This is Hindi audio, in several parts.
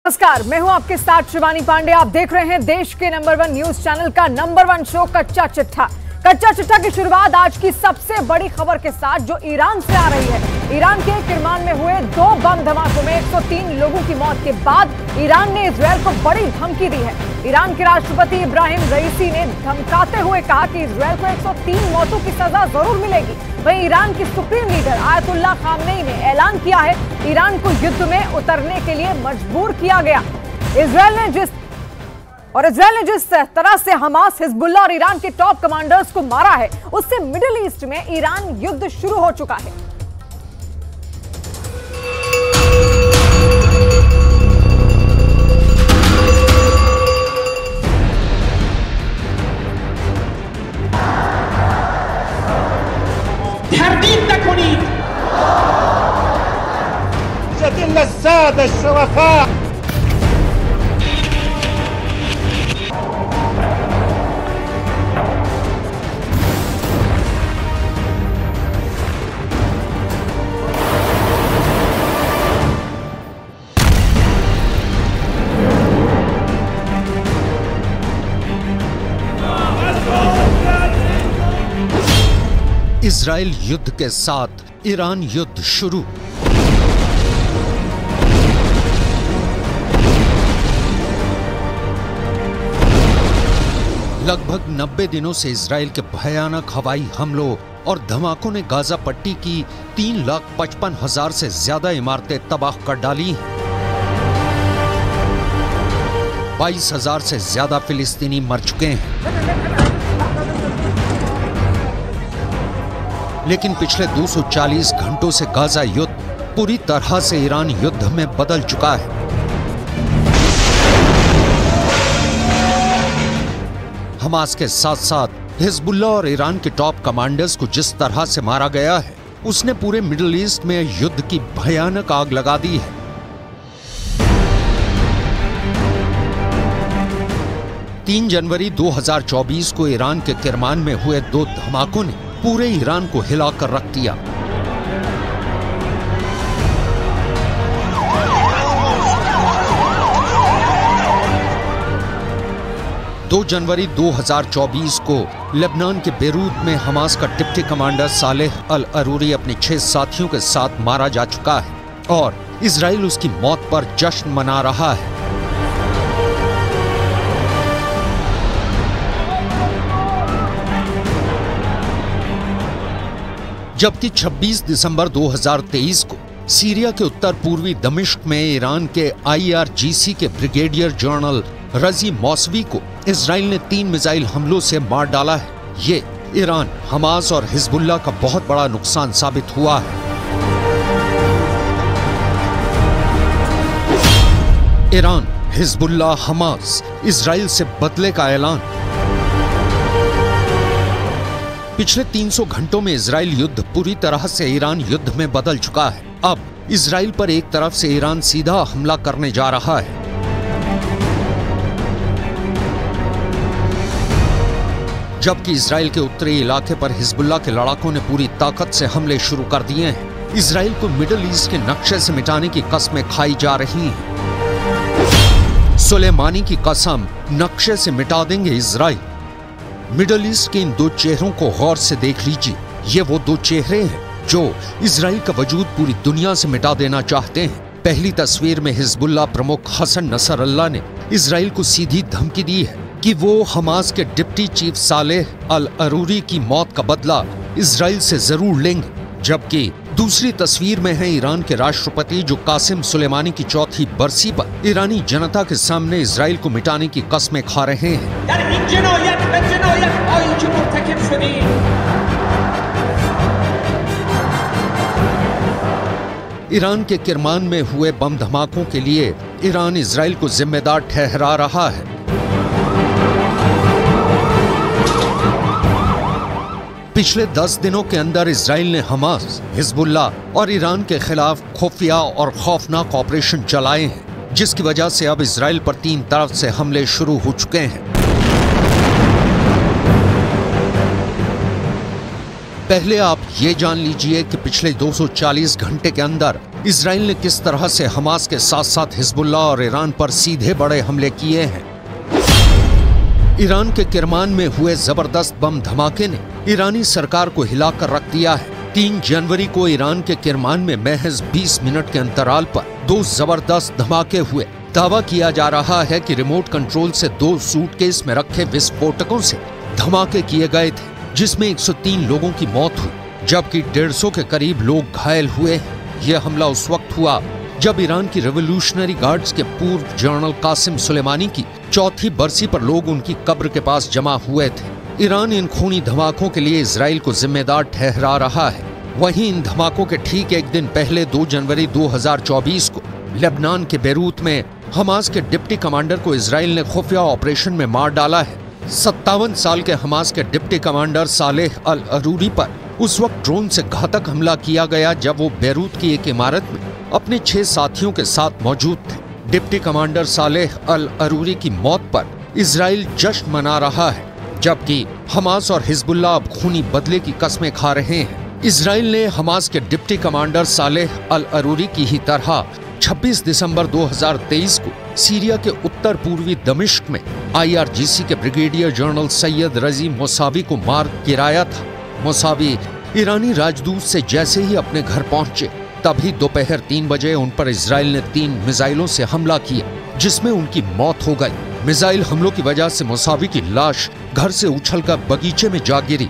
नमस्कार, मैं हूं आपके साथ शिवानी पांडे। आप देख रहे हैं देश के नंबर 1 न्यूज चैनल का नंबर 1 शो कच्चा चिट्ठा। कच्चा चिट्ठा की शुरुआत आज की सबसे बड़ी खबर के साथ जो ईरान से आ रही है। ईरान के किरमान में हुए 2 बम धमाकों में 103 लोगों की मौत के बाद ईरान ने इजरायल को बड़ी धमकी दी है। ईरान के राष्ट्रपति इब्राहिम रईसी ने धमकाते हुए कहा कि इजरायल को 103 मौतों की सजा जरूर मिलेगी। वहीं ईरान की सुप्रीम लीडर आयतुल्लाह खामनेई ने ऐलान किया है ईरान को युद्ध में उतरने के लिए मजबूर किया गया। इजरायल ने जिस तरह से हमास, हिजबुल्लाह और ईरान के टॉप कमांडर्स को मारा है, उससे मिडिल ईस्ट में ईरान युद्ध शुरू हो चुका है। इजराइल युद्ध के साथ ईरान युद्ध शुरू। लगभग 90 दिनों से इजराइल के भयानक हवाई हमलों और धमाकों ने गाजा पट्टी की 3,55,000 से ज्यादा इमारतें तबाह कर डाली। 22,000 से ज्यादा फिलिस्तीनी मर चुके हैं। लेकिन पिछले 240 घंटों से गाजा युद्ध पूरी तरह से ईरान युद्ध में बदल चुका है। हमास के साथ साथ हिजबुल्लाह और ईरान के टॉप कमांडर्स को जिस तरह से मारा गया है, उसने पूरे मिडिल ईस्ट में युद्ध की भयानक आग लगा दी है। जनवरी 2024 को ईरान के किरमान में हुए 2 धमाकों ने पूरे ईरान को हिलाकर रख दिया। जनवरी 2024 को लेबनान के बेरूत में हमास का डिप्टी कमांडर सालेह अल अरूरी अपने 6 साथियों के साथ मारा जा चुका है और इजराइल उसकी मौत पर जश्न मना रहा है। जबकि 26 दिसंबर 2023 को सीरिया के उत्तर पूर्वी दमिश्क में ईरान के IRGC के ब्रिगेडियर जनरल रजी मौसवी को इजराइल ने 3 मिसाइल हमलों से मार डाला है। ये ईरान, हमास और हिजबुल्लाह का बहुत बड़ा नुकसान साबित हुआ है। ईरान, हिजबुल्लाह, हमास, इजराइल से बदले का ऐलान। पिछले 300 घंटों में इजराइल युद्ध पूरी तरह से ईरान युद्ध में बदल चुका है। अब इजराइल पर एक तरफ से ईरान सीधा हमला करने जा रहा है। जबकि इजराइल के उत्तरी इलाके पर हिजबुल्लाह के लड़ाकों ने पूरी ताकत से हमले शुरू कर दिए हैं। इजराइल को मिडिल ईस्ट के नक्शे से मिटाने की कस्में खाई जा रही हैं। सुलेमानी की कसम, नक्शे से मिटा देंगे इजराइल। मिडिल ईस्ट के इन 2 चेहरों को गौर से देख लीजिए। ये वो 2 चेहरे हैं जो इजराइल का वजूद पूरी दुनिया से मिटा देना चाहते हैं। पहली तस्वीर में हिजबुल्लाह प्रमुख हसन नसरल्लाह ने इजराइल को सीधी धमकी दी है कि वो हमास के डिप्टी चीफ सालेह अल अरूरी की मौत का बदला इजराइल से जरूर लेंगे। जबकि दूसरी तस्वीर में है ईरान के राष्ट्रपति जो कासिम सुलेमानी की 4थी बरसी पर ईरानी जनता के सामने इजराइल को मिटाने की कस्में खा रहे हैं। ईरान के किरमान में हुए बम धमाकों के लिए ईरान इजराइल को जिम्मेदार ठहरा रहा है। पिछले 10 दिनों के अंदर इजराइल ने हमास, हिजबुल्लाह और ईरान के खिलाफ खुफिया और खौफनाक ऑपरेशन चलाए हैं, जिसकी वजह से अब इजराइल पर 3 तरफ से हमले शुरू हो चुके हैं। पहले आप ये जान लीजिए कि पिछले 240 घंटे के अंदर इसराइल ने किस तरह से हमास के साथ साथ हिजबुल्लाह और ईरान पर सीधे बड़े हमले किए हैं। ईरान के किरमान में हुए जबरदस्त बम धमाके ने ईरानी सरकार को हिलाकर रख दिया है। 3 जनवरी को ईरान के किरमान में महज 20 मिनट के अंतराल पर 2 जबरदस्त धमाके हुए। दावा किया जा रहा है कि रिमोट कंट्रोल से 2 सूटकेस में रखे विस्फोटकों से धमाके किए गए थे, जिसमें 103 लोगों की मौत हुई, जबकि 150 के करीब लोग घायल हुए। यह हमला उस वक्त हुआ जब ईरान की रेवोल्यूशनरी गार्ड्स के पूर्व जनरल कासिम सुलेमानी की 4थी बरसी पर लोग उनकी कब्र के पास जमा हुए थे। ईरान इन खूनी धमाकों के लिए इजराइल को जिम्मेदार ठहरा रहा है। वहीं इन धमाकों के ठीक एक दिन पहले 2 जनवरी 2024 को लेबनान के बेरूत में हमास के डिप्टी कमांडर को इजराइल ने खुफिया ऑपरेशन में मार डाला है। 57 साल के हमास के डिप्टी कमांडर सालेह अल अरूरी पर उस वक्त ड्रोन से घातक हमला किया गया जब वो बेरूत की एक इमारत में अपने 6 साथियों के साथ मौजूद थे। डिप्टी कमांडर सालेह अल अरूरी की मौत पर इजराइल जश्न मना रहा है, जबकि हमास और हिजबुल्लाह अब खूनी बदले की कस्में खा रहे हैं। इजराइल ने हमास के डिप्टी कमांडर सालेह अल अरूरी की ही तरह 26 दिसंबर 2023 को सीरिया के उत्तर पूर्वी दमिश्क में IRGC के ब्रिगेडियर जनरल सैयद रजी मोसावी को मार गिराया था। मोसावी ईरानी राजदूत से जैसे ही अपने घर पहुंचे तभी दोपहर 3 बजे उन पर इजराइल ने 3 मिसाइलों से हमला किया, जिसमें उनकी मौत हो गई। मिसाइल हमलों की वजह से मोसावी की लाश घर से उछलकर बगीचे में जा गिरी।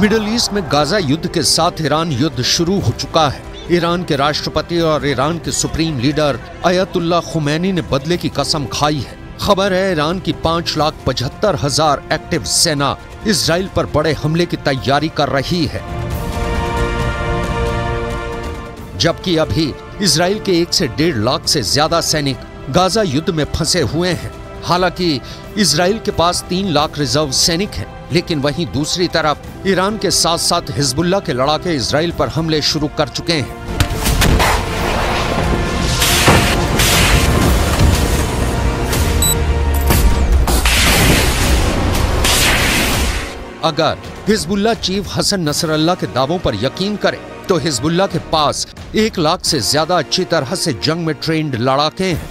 मिडिल ईस्ट में गाजा युद्ध के साथ ईरान युद्ध शुरू हो चुका है। ईरान के राष्ट्रपति और ईरान के सुप्रीम लीडर अयतुल्ला खुमैनी ने बदले की कसम खाई है। खबर है ईरान की 5,75,000 एक्टिव सेना इजराइल पर बड़े हमले की तैयारी कर रही है, जबकि अभी इजराइल के 1 से 1.5 लाख से ज्यादा सैनिक गाजा युद्ध में फंसे हुए हैं। हालांकि इजराइल के पास 3 लाख रिजर्व सैनिक हैं, लेकिन वहीं दूसरी तरफ ईरान के साथ साथ हिजबुल्लाह के लड़ाके इजराइल पर हमले शुरू कर चुके हैं। अगर हिजबुल्लाह चीफ हसन नसरल्लाह के दावों पर यकीन करें तो हिजबुल्लाह के पास 1 लाख से ज्यादा अच्छी तरह से जंग में ट्रेंड लड़ाके हैं।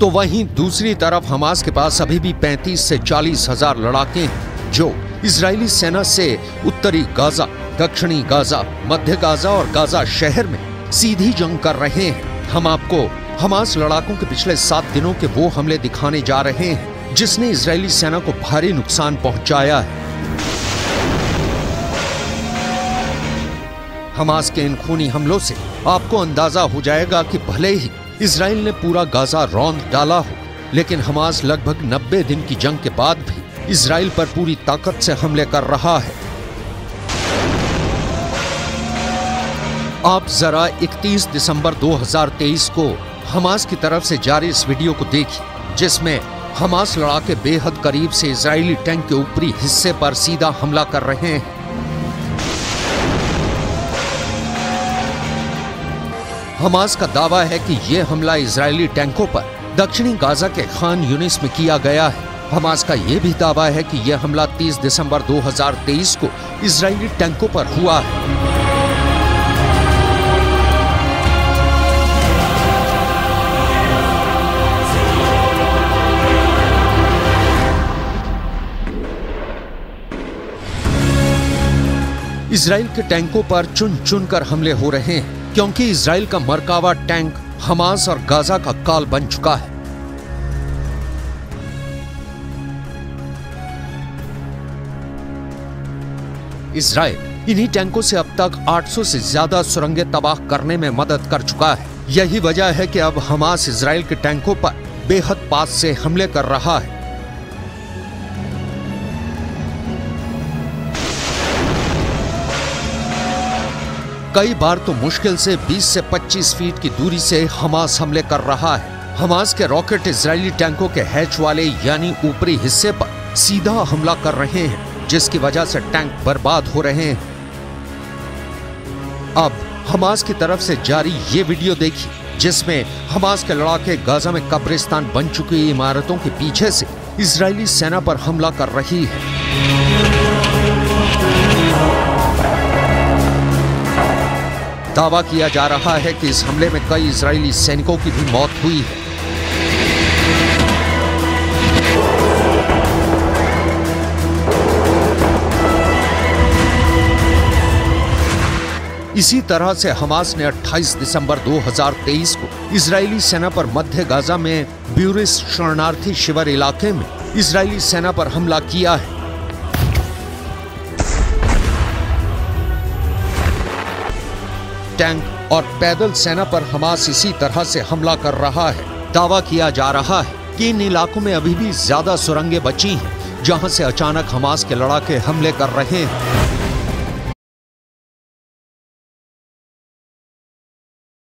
तो वहीं दूसरी तरफ हमास के पास अभी भी 35 से 40 हजार लड़ाके हैं जो इजरायली सेना से उत्तरी गाजा, दक्षिणी गाजा, मध्य गाजा और गाजा शहर में सीधी जंग कर रहे हैं। हम आपको हमास लड़ाकों के पिछले 7 दिनों के वो हमले दिखाने जा रहे हैं जिसने इजरायली सेना को भारी नुकसान पहुंचाया है। हमास के इन खूनी हमलों से आपको अंदाजा हो जाएगा कि भले ही इजराइल ने पूरा गाजा रौंद डाला हो, लेकिन हमास लगभग 90 दिन की जंग के बाद भी इजराइल पर पूरी ताकत से हमले कर रहा है। आप जरा 31 दिसंबर 2023 को हमास की तरफ से जारी इस वीडियो को देखिए, जिसमें हमास लड़ाके बेहद करीब से इजरायली टैंक के ऊपरी हिस्से पर सीधा हमला कर रहे हैं। हमास का दावा है कि यह हमला इजरायली टैंकों पर दक्षिणी गाजा के खान यूनिस में किया गया है। हमास का यह भी दावा है कि यह हमला 30 दिसंबर 2023 को इजरायली टैंकों पर हुआ है। इजराइल के टैंकों पर चुन चुन कर हमले हो रहे हैं, क्योंकि इजराइल का मरकावा टैंक हमास और गाजा का काल बन चुका है। इजराइल इन्हीं टैंकों से अब तक 800 से ज्यादा सुरंगें तबाह करने में मदद कर चुका है। यही वजह है कि अब हमास इजराइल के टैंकों पर बेहद पास से हमले कर रहा है। कई बार तो मुश्किल से 20 से 25 फीट की दूरी से हमास हमले कर रहा है। हमास के रॉकेट इजरायली टैंकों के हैच वाले यानी ऊपरी हिस्से पर सीधा हमला कर रहे हैं, जिसकी वजह से टैंक बर्बाद हो रहे हैं। अब हमास की तरफ से जारी ये वीडियो देखिए, जिसमें हमास के लड़ाके गाजा में कब्रिस्तान बन चुकी इमारतों के पीछे से इजरायली सेना पर हमला कर रही है। दावा किया जा रहा है कि इस हमले में कई इजरायली सैनिकों की भी मौत हुई है। इसी तरह से हमास ने 28 दिसंबर 2023 को इजरायली सेना पर मध्य गाजा में ब्यूरिस शरणार्थी शिविर इलाके में इजरायली सेना पर हमला किया है। टैंक और पैदल सेना पर हमास इसी तरह से हमला कर रहा है। दावा किया जा रहा है कि इन इलाकों में अभी भी ज्यादा सुरंगें बची हैं, जहां से अचानक हमास के लड़ाके हमले कर रहे हैं।